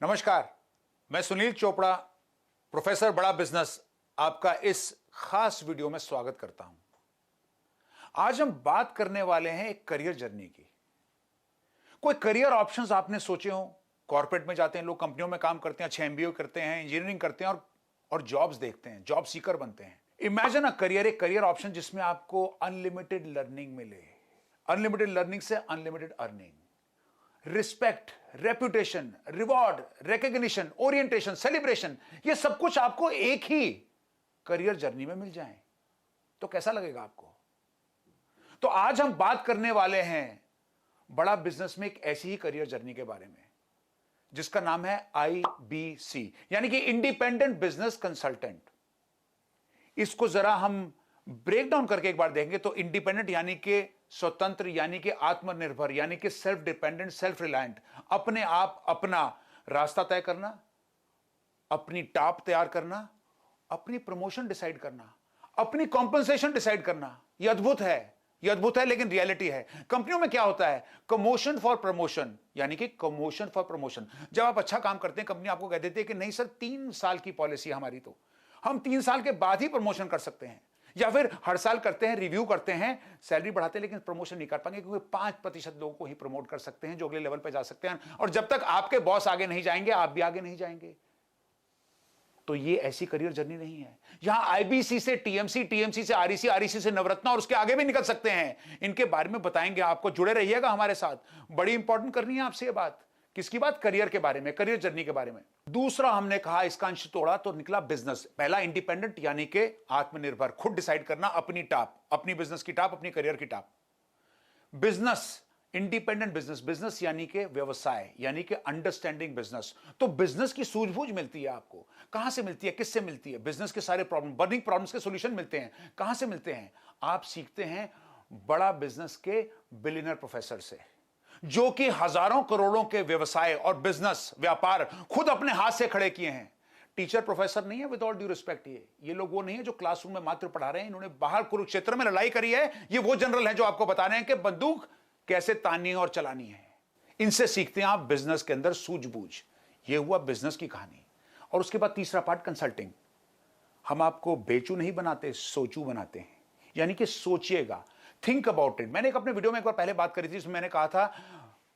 नमस्कार, मैं सुनील चोपड़ा, प्रोफेसर बड़ा बिजनेस, आपका इस खास वीडियो में स्वागत करता हूं। आज हम बात करने वाले हैं एक करियर जर्नी की। कोई करियर ऑप्शंस आपने सोचे हो? कॉर्पोरेट में जाते हैं लोग, कंपनियों में काम करते हैं, अच्छे एमबीए करते हैं, इंजीनियरिंग करते हैं और जॉब्स देखते हैं, जॉब सीकर बनते हैं। इमेजिन अ करियर, एक करियर ऑप्शन जिसमें आपको अनलिमिटेड लर्निंग मिले, अनलिमिटेड लर्निंग से unlimited earning, respect, reputation, reward, recognition, orientation, celebration, ये सब कुछ आपको एक ही करियर जर्नी में मिल जाए तो कैसा लगेगा आपको? तो आज हम बात करने वाले हैं बड़ा बिजनेस में एक ऐसी ही करियर जर्नी के बारे में जिसका नाम है IBC, यानी कि इंडिपेंडेंट बिजनेस कंसल्टेंट। इसको जरा हम ब्रेक डाउन करके एक बार देखेंगे तो इंडिपेंडेंट यानी कि स्वतंत्र, यानी कि आत्मनिर्भर, यानी कि सेल्फ डिपेंडेंट, सेल्फ रिलायंट, अपने आप अपना रास्ता तय करना, अपनी टॉप तैयार करना, अपनी प्रमोशन डिसाइड करना, अपनी कॉम्पनसेशन डिसाइड करना। यह अद्भुत है, यह अद्भुत है, लेकिन रियलिटी है। कंपनियों में क्या होता है? कमोशन फॉर प्रमोशन, यानी कि कमोशन फॉर प्रमोशन। जब आप अच्छा काम करते हैं, कंपनी आपको कह देती है कि नहीं सर, 3 साल की पॉलिसी हमारी, तो हम 3 साल के बाद ही प्रमोशन कर सकते हैं। या फिर हर साल करते हैं, रिव्यू करते हैं, सैलरी बढ़ाते हैं, लेकिन प्रमोशन नहीं कर पाएंगे क्योंकि 5% लोगों को ही प्रमोट कर सकते हैं जो अगले लेवल पे जा सकते हैं, और जब तक आपके बॉस आगे नहीं जाएंगे आप भी आगे नहीं जाएंगे। तो ये ऐसी करियर जर्नी नहीं है। यहां IBC से TMC, TMC से REC, REC से नवरत्ना, और उसके आगे भी निकल सकते हैं। इनके बारे में बताएंगे आपको, जुड़े रहिएगा हमारे साथ। बड़ी इंपॉर्टेंट करनी है आपसे ये बात। किसकी बात? करियर के बारे में, करियर जर्नी के बारे में। दूसरा हमने कहा, इसका अंश तोड़ा तो निकला बिजनेस। पहला इंडिपेंडेंट यानी कि आत्मनिर्भर, खुद डिसाइड करना अपनी टॉप, अपनी बिजनेस की टॉप, अपनी करियर की top. Business, independent business, business यानी कि व्यवसाय, यानी कि अंडरस्टैंडिंग बिजनेस। तो बिजनेस की सूझबूझ मिलती है आपको। कहां से मिलती है, किससे मिलती है? बिजनेस के सारे प्रॉब्लम, बर्निंग प्रॉब्लम्स के सॉल्यूशन मिलते हैं। कहां से मिलते हैं? आप सीखते हैं बड़ा बिजनेस के बिलियनर प्रोफेसर से, जो कि हजारों करोड़ों के व्यवसाय और बिजनेस, व्यापार खुद अपने हाथ से खड़े किए हैं। टीचर प्रोफेसर नहीं है, विद ऑल ड्यू रिस्पेक्ट। ये लोग वो नहीं है जो क्लासरूम में मात्र पढ़ा रहे हैं। इन्होंने बाहर कुरुक्षेत्र में लड़ाई करी है। ये वो जनरल है जो आपको बता रहे हैं कि बंदूक कैसे ताननी है और चलानी है। इनसे सीखते हैं आप बिजनेस के अंदर सूझबूझ। ये हुआ बिजनेस की कहानी। और उसके बाद तीसरा पार्ट, कंसल्टिंग। हम आपको बेचू नहीं बनाते, सोचू बनाते हैं। यानी कि सोचिएगा, थिंक अबाउट इट। मैंने एक अपने वीडियो में एक बार पहले बात करी थी, जिसमें मैंने कहा था,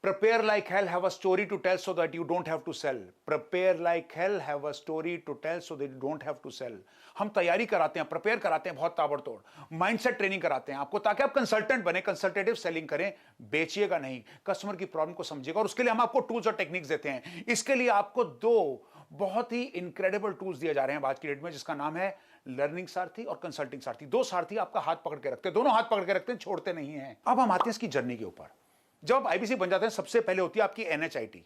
prepare like hell, have a story to tell so that you don't have to sell. Prepare like hell, have a story to tell so that you don't have to sell. हम तैयारी कराते हैं, प्रिपेयर कराते हैं बहुत ताबड़तोड़, mindset training कराते हैं आपको, ताकि आप कंसल्टेंट बने, कंसल्टेटिव सेलिंग करें। बेचिएगा नहीं, कस्टमर की प्रॉब्लम को समझिएगा, और उसके लिए हम आपको टूल्स और टेक्निक्स देते हैं। इसके लिए आपको 2 बहुत ही इनक्रेडिबल टूल्स दिए जा रहे हैं आज की डेट में, जिसका नाम है लर्निंग सारथी और कंसल्टिंग सारथी। 2 सारथी आपका हाथ पकड़ के रखते हैं, दोनों हाथ पकड़ के रखते हैं, छोड़ते नहीं हैं। अब हम आते हैं इसकी जर्नी के ऊपर। जब आप IBC बन जाते हैं, सबसे पहले होती है आपकी NHIT,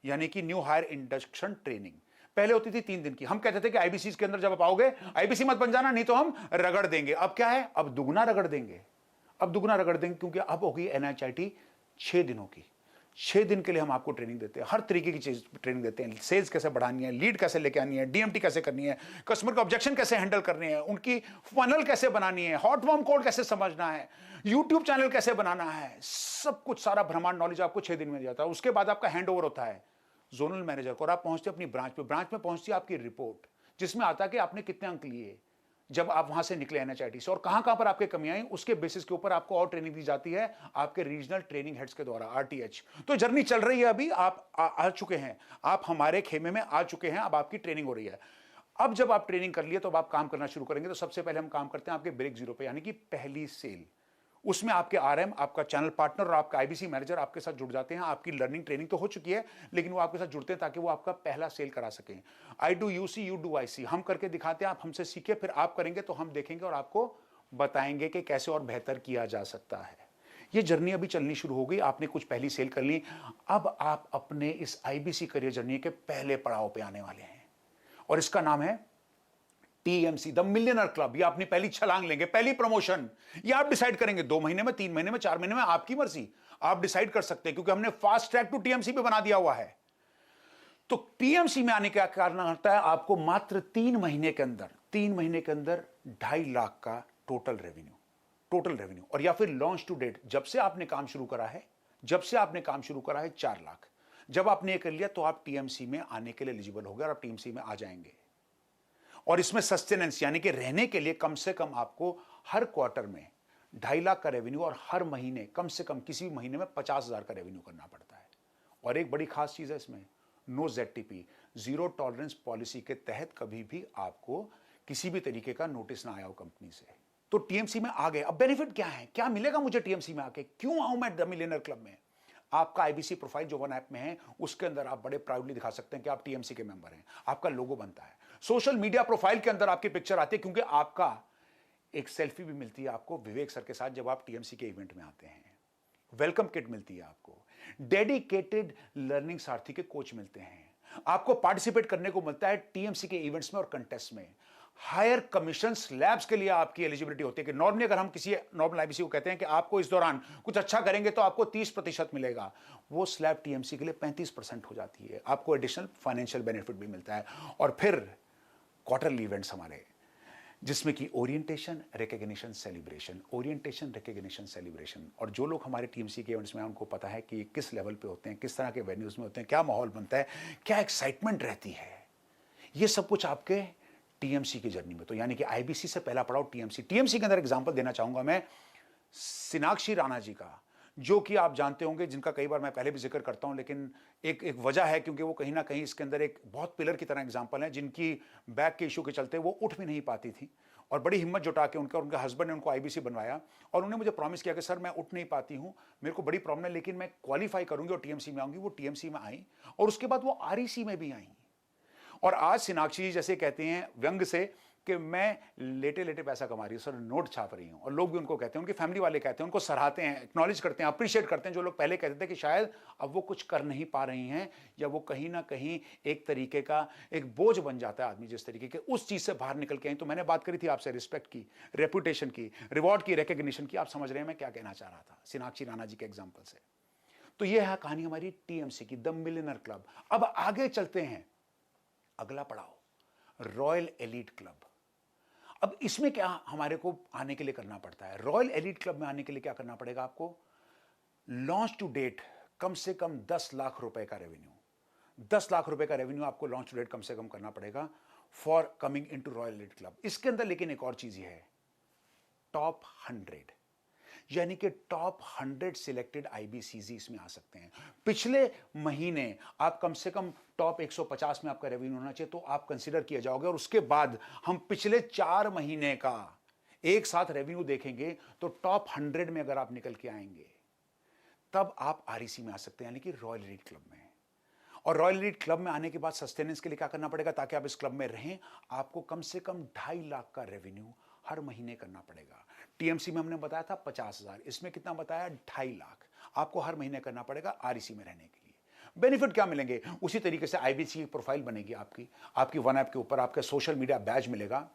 यानी कि न्यू हायर इंडक्शन ट्रेनिंग। पहले होती थी 3 दिन की। हम कहते थे कि IBC के अंदर जब आप आओगे, IBC मत बन जाना, नहीं तो हम रगड़ देंगे। अब क्या है? अब दुगना रगड़ देंगे। अब दुगना रगड़ देंगे, क्योंकि अब होगी NHIT 6 दिनों की। 6 दिन के लिए हम आपको ट्रेनिंग देते हैं, हर तरीके की चीज ट्रेनिंग देते हैं। सेल्स कैसे बढ़ानी है, लीड कैसे लेके आनी है, DMT कैसे करनी है, कस्टमर का ऑब्जेक्शन कैसे हैंडल करनी है, उनकी फनल कैसे बनानी है, हॉट वॉर्म कोड कैसे समझना है, यूट्यूब चैनल कैसे बनाना है, सब कुछ, सारा ब्रह्मांड नॉलेज आपको 6 दिन में जाता है। उसके बाद आपका हैंड ओवर होता है जोनल मैनेजर को, और आप पहुंचते अपनी ब्रांच पे। ब्रांच में पहुंचती है आपकी रिपोर्ट, जिसमें आता है कि आपने कितने अंक लिए जब आप वहां से निकले NHIT से, और कहां कहां पर आपके कमियां आई। उसके बेसिस के ऊपर आपको और ट्रेनिंग दी जाती है आपके रीजनल ट्रेनिंग हेड्स के द्वारा, RTH। तो जर्नी चल रही है, अभी आप आ चुके हैं, आप हमारे खेमे में आ चुके हैं, अब आपकी ट्रेनिंग हो रही है। अब जब आप ट्रेनिंग कर लिए तो अब आप काम करना शुरू करेंगे। तो सबसे पहले हम काम करते हैं आपके ब्रेक जीरो पे, यानी कि पहली सेल। उसमें आपके RM, आपका चैनल पार्टनर और आपका IBC मैनेजर आपके साथ जुड़ जाते हैं। आपकी लर्निंग ट्रेनिंग तो हो चुकी है, लेकिन वो आपके साथ जुड़ते हैं ताकि वो आपका पहला सेल करा सकें। I do UC, you do IC। हम करके दिखाते हैं, आप हमसे सीखिए, फिर आप करेंगे तो हम देखेंगे और आपको बताएंगे कि कैसे और बेहतर किया जा सकता है। ये जर्नी अभी चलनी शुरू हो गई। आपने कुछ पहली सेल कर ली। अब आप अपने इस IBC करियर जर्नी के पहले पड़ाव पे आने वाले हैं, और इसका नाम है TMC, द मिलियनर क्लब। ये अपनी पहली छलांग लेंगे, पहली प्रमोशन। ये आप डिसाइड करेंगे 2 महीने में, 3 महीने में, 4 महीने में, आपकी मर्जी, आप डिसाइड कर सकते हैं, क्योंकि हमने फास्ट ट्रैक टू TMC पे बना दिया हुआ है। तो TMC में आने का कारण होता है आपको मात्र 3 महीने के अंदर, 3 महीने के अंदर 2.5 लाख का टोटल रेवेन्यू, और या फिर लॉन्च टू डेट, जब से आपने काम शुरू करा है, 4 लाख। जब आपने ये कर लिया तो आप टीएमसी में आने के लिए एलिजिबल हो गए और आप टीएमसी में आ जाएंगे। और इसमें सस्टेनेंस यानी कि रहने के लिए कम से कम आपको हर क्वार्टर में 2.5 लाख का रेवेन्यू और हर महीने कम से कम किसी भी महीने में 50,000 का रेवेन्यू करना पड़ता है। और एक बड़ी खास चीज है इसमें, no ZTP, zero tolerance policy के तहत कभी भी आपको किसी भी तरीके का नोटिस ना आया हो कंपनी से। तो टीएमसी में आ गए। अब बेनिफिट क्या है, क्या मिलेगा मुझे टीएमसी में आके, क्यों आऊं मैं द मिलियनर क्लब में? आपका आईबीसी प्रोफाइल जो वन ऐप में है उसके अंदर आप बड़े प्राउडली दिखा सकते हैं कि आप टीएमसी के मेंबर हैं, आपका लोगो बनता है। सोशल मीडिया प्रोफाइल के अंदर आपकी पिक्चर आती है क्योंकि आपका एक सेल्फी भी मिलती है आपको विवेक सर के साथ जब आप टीएमसी के इवेंट में आते हैं। वेलकम किट मिलती है आपको, डेडिकेटेड लर्निंग सारथी के कोच मिलते हैं, आपको पार्टिसिपेट करने को मिलता है टीएमसी के इवेंट्स में और कंटेस्ट में। हायर कमीशन स्लैब्स के लिए आपकी एलिजिबिलिटी होती है कि नॉर्मली अगर हम किसी नॉर्मल आईबीसी को कहते हैं कि आपको इस दौरान कुछ अच्छा करेंगे तो आपको 30% मिलेगा, वो स्लैब टीएमसी के लिए 35% हो जाती है। आपको एडिशनल फाइनेंशियल बेनिफिट भी मिलता है। और फिर क्वार्टरली इवेंट्स हमारे, जिसमें कि orientation, recognition, celebration, orientation, recognition, celebration. और जो लोग हमारे टीएमसी के इवेंट्स में हैं उनको पता है कि किस लेवल पे होते हैं, किस तरह के वेन्यूज में होते हैं, क्या माहौल बनता है, क्या एक्साइटमेंट रहती है, ये सब कुछ आपके टीएमसी की जर्नी में। तो यानी कि आईबीसी से पहला पड़ाव टीएमसी। टीएमसी के अंदर एग्जांपल देना चाहूंगा मैं सिनाक्षी राणा जी का, जो कि आप जानते होंगे, जिनका कई बार मैं पहले भी जिक्र करता हूं, लेकिन एक वजह है क्योंकि वो कहीं ना कहीं इसके अंदर एक बहुत पिलर की तरह एग्जांपल है, जिनकी बैक के इशू के चलते वो उठ भी नहीं पाती थी और बड़ी हिम्मत जुटा के उनके हस्बैंड ने उनको आईबीसी बनवाया और उन्होंने मुझे प्रॉमिस किया कि सर मैं उठ नहीं पाती हूं, मेरे को बड़ी प्रॉब्लम है, लेकिन मैं क्वालिफाई करूंगी और टीएमसी में आऊंगी। वो टीएमसी में आई और उसके बाद वो आरईसी में भी आई। और आज सिनाक्षी जी जैसे कहते हैं व्यंग से कि मैं लेटे लेटे पैसा कमा रही हूं सर, नोट छाप रही हूं। और लोग भी उनको कहते हैं, उनकी फैमिली वाले कहते हैं, उनको सराहते हैं, एक्नॉलेज करते हैं, अप्रिशिएट करते हैं। जो लोग पहले कहते थे कि शायद अब वो कुछ कर नहीं पा रही हैं या वो कहीं ना कहीं एक तरीके का एक बोझ बन जाता है आदमी जिस तरीके के, उस चीज से बाहर निकल के आई। तो मैंने बात करी थी आपसे रिस्पेक्ट की, रेपुटेशन की, रिवॉर्ड की, रिकॉग्निशन की। आप समझ रहे हैं मैं क्या कहना चाह रहा था सिनाक्षी राणा जी के एग्जाम्पल से। तो यह है कहानी हमारी टीएमसी की, द मिलियनर क्लब। अब आगे चलते हैं, अगला पड़ाव रॉयल एलीट क्लब। अब इसमें क्या हमारे को आने के लिए करना पड़ता है? रॉयल एलीट क्लब में आने के लिए क्या करना पड़ेगा आपको? लॉन्च टू डेट कम से कम 10 लाख रुपए का रेवेन्यू, 10 लाख रुपए का रेवेन्यू आपको लॉन्च टू डेट कम से कम करना पड़ेगा for coming into royal elite club. इसके अंदर लेकिन एक और चीज है, टॉप 100, यानी कि टॉप 100 सिलेक्टेड आईबीसीजी इसमें आ सकते हैं। पिछले महीने आप कम से कम टॉप 150 में आपका रेवेन्यू होना चाहिए तो आप कंसीडर किए जाओगे। और उसके बाद हम पिछले 4 महीने का एक साथ रेवेन्यू देखेंगे तो टॉप 100 में अगर आप निकल के आएंगे तब आप आरईसी में आ सकते हैं, यानी कि रॉयल एलीट क्लब में। और रॉयल एलीट क्लब में आने के बाद सस्टेनेंस के लिए क्या करना पड़ेगा ताकि आप इस क्लब में रहें? आपको कम से कम 2.5 लाख का रेवेन्यू हर महीने करना पड़ेगा। टीएमसी में हमने बताया था 50,000, इसमें कितना बताया? 2.5 लाख आपको हर महीने करना पड़ेगा आरईसी में रहने के लिए। बेनिफिट क्या मिलेंगे? उसी तरीके से आईबीसी की प्रोफाइल बनेगी आपकी वन ऐप के ऊपर, आपका सोशल मीडिया बैज मिलेगा।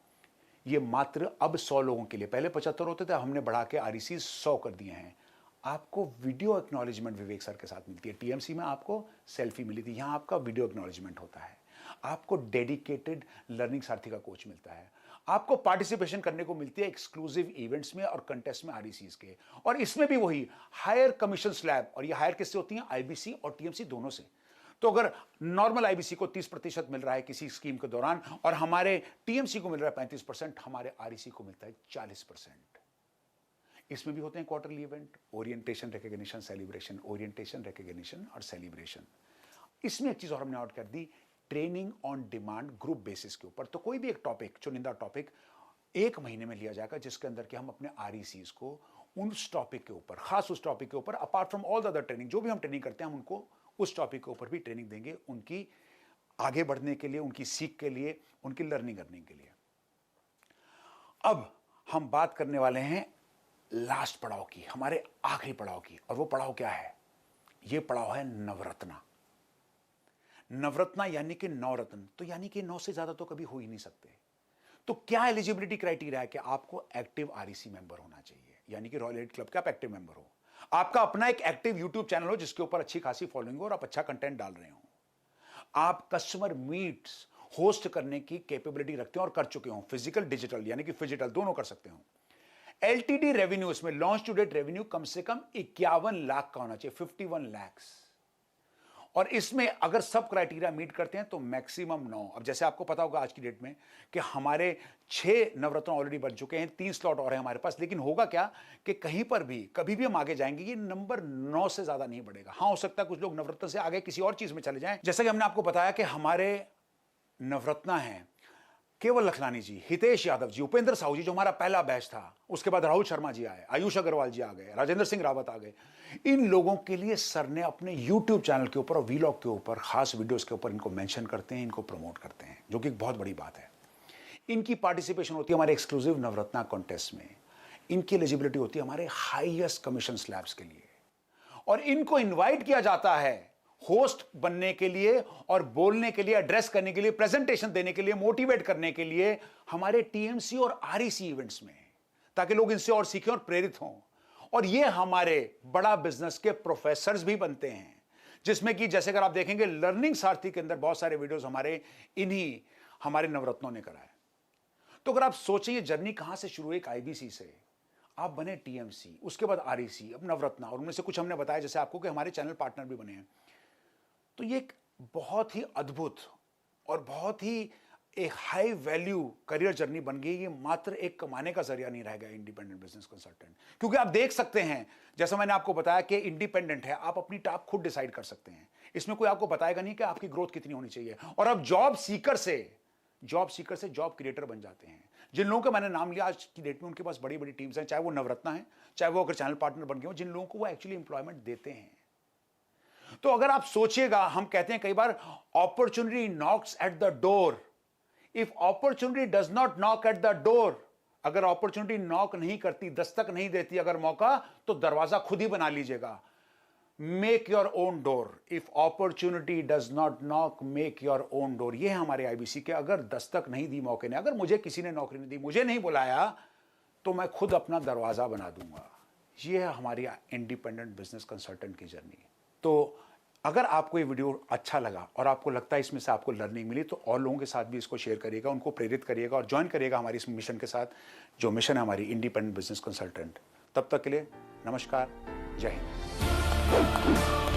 ये मात्र अब 100 लोगों के लिए, पहले 75 होते थे, हमने बढ़ा के आरईसी 100 कर दिए हैं। आपको वीडियो एक्नॉलेजमेंट विवेक सर के साथ मिलती है। टीएमसी में आपको सेल्फी मिली थी, यहां आपका वीडियो एक्नॉलेजमेंट होता है। आपको डेडिकेटेड लर्निंग सारथी का कोच मिलता है। आपको पार्टिसिपेशन करने को मिलती है एक्सक्लूसिव इवेंट्स में और कंटेस्ट में आरईसीज के। और इसमें भी वही हायर कमीशन स्लैब, और ये हायर किससे होती है? आईबीसी और टीएमसी दोनों से। तो अगर नॉर्मल आईबीसी को 30% मिल रहा है किसी स्कीम के दौरान और हमारे टीएमसी को मिल रहा है 35%, हमारे आरईसी को मिलता है 40%। इसमें भी होते हैं quarterly event, orientation, recognition, celebration, orientation, recognition और सेलिब्रेशन। इसमें एक चीज और हमने ऐड कर दी, training on demand group basis के ऊपर। तो कोई भी एक टॉपिक, चुनिंदा टॉपिक 1 महीने में लिया जाएगा जिसके अंदर कि हम अपने आरईसीज को उस टॉपिक के ऊपर, खास उस टॉपिक के ऊपर, apart from all the other training, जो भी हम ट्रेनिंग करते हैं हम उनको उस टॉपिक के ऊपर भी ट्रेनिंग देंगे, उनकी आगे बढ़ने के लिए, उनकी सीख के लिए, उनकी लर्निंग करने के लिए। अब हम बात करने वाले हैं लास्ट पड़ाव की, हमारे आखिरी पड़ाव की। और वो पड़ाव क्या है? ये पड़ाव है नवरत्ना। नवरत्ना यानी कि 9 रत्न, तो यानी कि 9 से ज्यादा तो कभी हो ही नहीं सकते। तो क्या एलिजिबिलिटी क्राइटेरिया है? कि आपको एक्टिव आरईसी मेंबर होना चाहिए, यानी कि रॉयल एलीट क्लब का आप एक्टिव मेंबर हो, आपका अपना एक एक्टिव यूट्यूब चैनल हो जिसके ऊपर अच्छी खासी फॉलोइंग हो और आप अच्छा कंटेंट डाल रहे हो, आप कस्टमर मीट्स होस्ट करने की कैपेबिलिटी रखते हो और कर चुके हो, फिजिकल डिजिटल, यानी कि फिजिटल दोनों कर सकते हो। एलटीडी रेवेन्यू, इसमें लॉन्च टू डेट रेवेन्यू कम से कम 51 लाख का होना चाहिए, 51 लाख। और इसमें अगर सब क्राइटेरिया मीट करते हैं तो मैक्सिमम 9। अब जैसे आपको पता होगा आज की डेट में कि हमारे 6 नवरत्न ऑलरेडी बन चुके हैं, 3 स्लॉट और हैं हमारे पास। लेकिन होगा क्या कि कहीं पर भी कभी भी हम आगे जाएंगे, ये नंबर 9 से ज्यादा नहीं बढ़ेगा। हाँ, हो सकता है कुछ लोग नवरत्न से आगे किसी और चीज में चले जाएं। जैसा कि हमने आपको बताया कि हमारे नवरत्ना हैं केवल लखलानी जी, हितेश यादव जी, उपेंद्र साहू जी जो हमारा पहला बैच था, उसके बाद राहुल शर्मा जी आए, आयुष अग्रवाल जी आ गए, राजेंद्र सिंह रावत आ गए। इन लोगों के लिए सर ने अपने YouTube चैनल के ऊपर और वीलॉग के ऊपर खास वीडियोस के ऊपर इनको मेंशन करते हैं, इनको प्रमोट करते हैं, जो कि एक बहुत बड़ी बात है। इनकी पार्टिसिपेशन होती है हमारे एक्सक्लूसिव नवरत्ना कॉन्टेस्ट में, इनकी एलिजिबिलिटी होती है हमारे हाईएस्ट कमीशन स्लैब्स के लिए, और इनको इन्वाइट किया जाता है होस्ट बनने के लिए और बोलने के लिए, एड्रेस करने के लिए, प्रेजेंटेशन देने के लिए, मोटिवेट करने के लिए हमारे टीएमसी और आरईसी इवेंट्स में, ताकि लोग इनसे और सीखें और प्रेरित हों। और ये हमारे बड़ा बिजनेस के प्रोफेसर्स भी बनते हैं, जिसमें कि जैसे अगर आप देखेंगे लर्निंग सारथी के अंदर बहुत सारे वीडियोस हमारे नवरत्नों ने कराए। तो अगर आप सोचें ये जर्नी कहां से शुरू हुई, एक आईबीसी से आप बने टीएमसी, उसके बाद आरईसी, अब नवरत्ना, और उनमें से कुछ हमने बताया जैसे आपको कि हमारे चैनल पार्टनर भी बने हैं। तो ये एक बहुत ही अद्भुत और बहुत ही एक हाई वैल्यू करियर जर्नी बन गई। ये मात्र एक कमाने का जरिया नहीं रहेगा इंडिपेंडेंट बिजनेस कंसल्टेंट, क्योंकि आप देख सकते हैं जैसा मैंने आपको बताया कि इंडिपेंडेंट है, आप अपनी टॉप खुद डिसाइड कर सकते हैं। इसमें कोई आपको बताएगा नहीं कि आपकी ग्रोथ कितनी होनी चाहिए। और अब जॉब सीकर से जॉब क्रिएटर बन जाते हैं। जिन लोगों का मैंने नाम लिया आज की डेट में, उनके पास बड़ी बड़ी टीम्स हैं, चाहे वो नवरत्ना है, चाहे वो अगर चैनल पार्टनर बन गए हो, जिन लोगों को वो एक्चुअली एम्प्लॉयमेंट देते हैं। तो अगर आप सोचिएगा, हम कहते हैं कई बार opportunity knocks at the door, if opportunity does not knock at the door, अगर अपॉर्चुनिटी नॉक नहीं करती, दस्तक नहीं देती अगर मौका, तो दरवाजा खुद ही बना लीजिएगा। Make your own door, if opportunity does not knock, make your own door. ये है हमारे आईबीसी के। अगर दस्तक नहीं दी मौके ने, अगर मुझे किसी ने नौकरी नहीं दी, मुझे नहीं बुलाया, तो मैं खुद अपना दरवाजा बना दूंगा। ये है हमारी इंडिपेंडेंट बिजनेस कंसल्टेंट की जर्नी। तो अगर आपको ये वीडियो अच्छा लगा और आपको लगता है इसमें से आपको लर्निंग मिली, तो और लोगों के साथ भी इसको शेयर करिएगा, उनको प्रेरित करिएगा और ज्वाइन करिएगा हमारी इस मिशन के साथ, जो मिशन है हमारी इंडिपेंडेंट बिजनेस कंसल्टेंट। तब तक के लिए नमस्कार, जय हिंद।